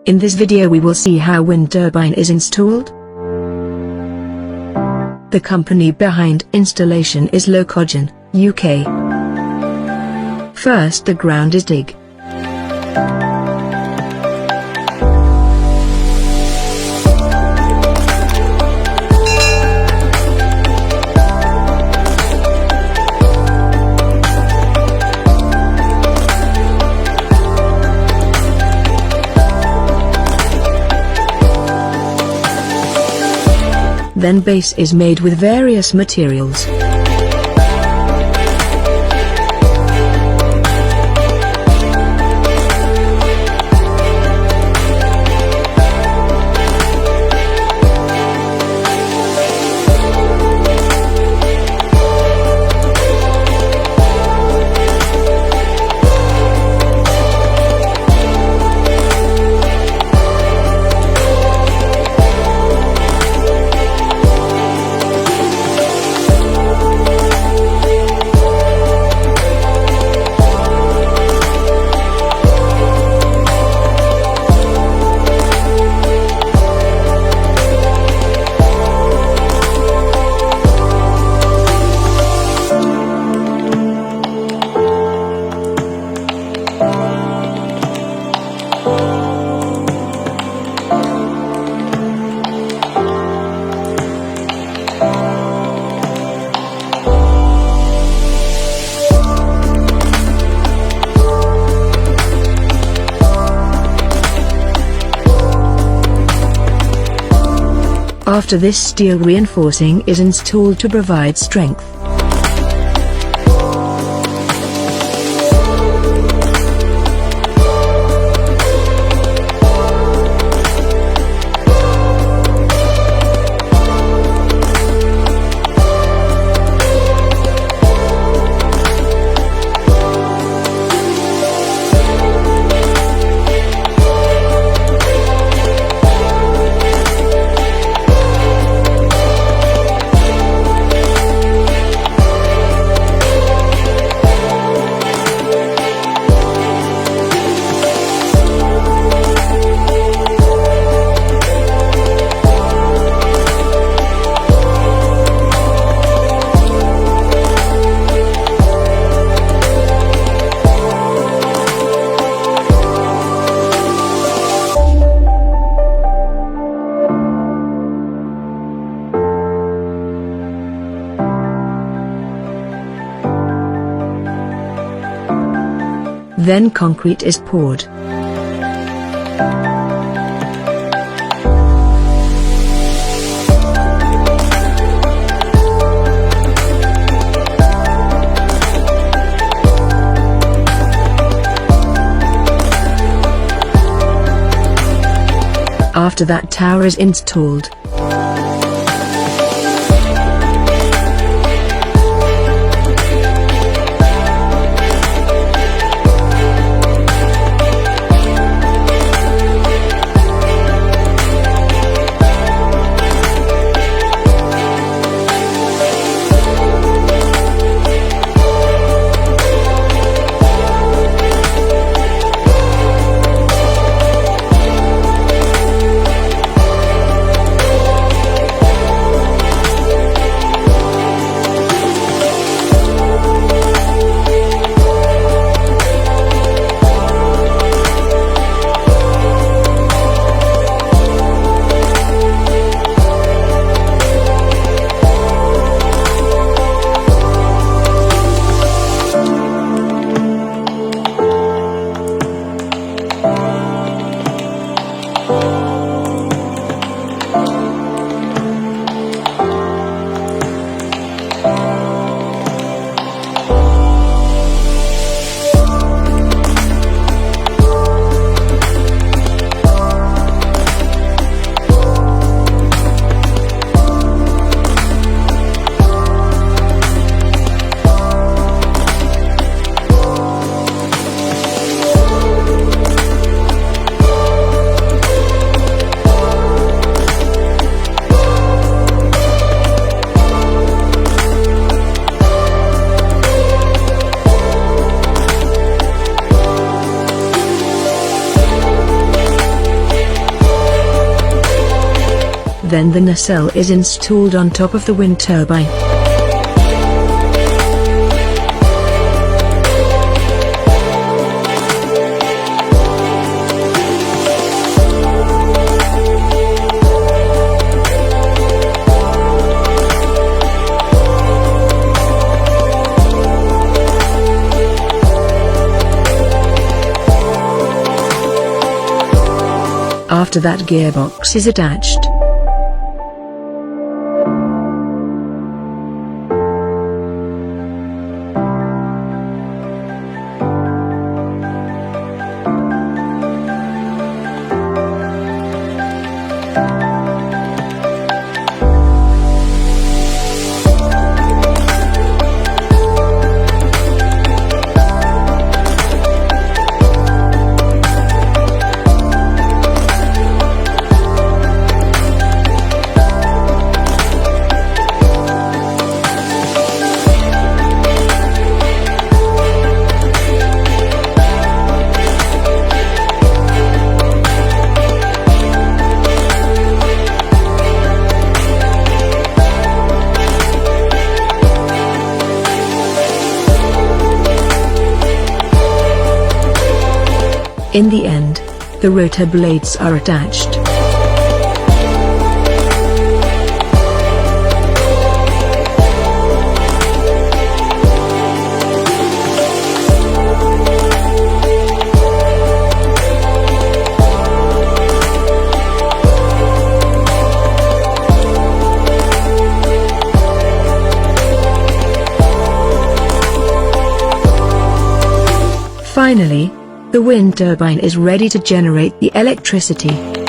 In this video we will see how wind turbine is installed. The company behind installation is Locogen, UK. First the ground is dig. Then base is made with various materials. After this, steel reinforcing is installed to provide strength. Then concrete is poured. After that, tower is installed. Then the nacelle is installed on top of the wind turbine. After that, gearbox is attached. In the end, the rotor blades are attached. Finally, the wind turbine is ready to generate the electricity.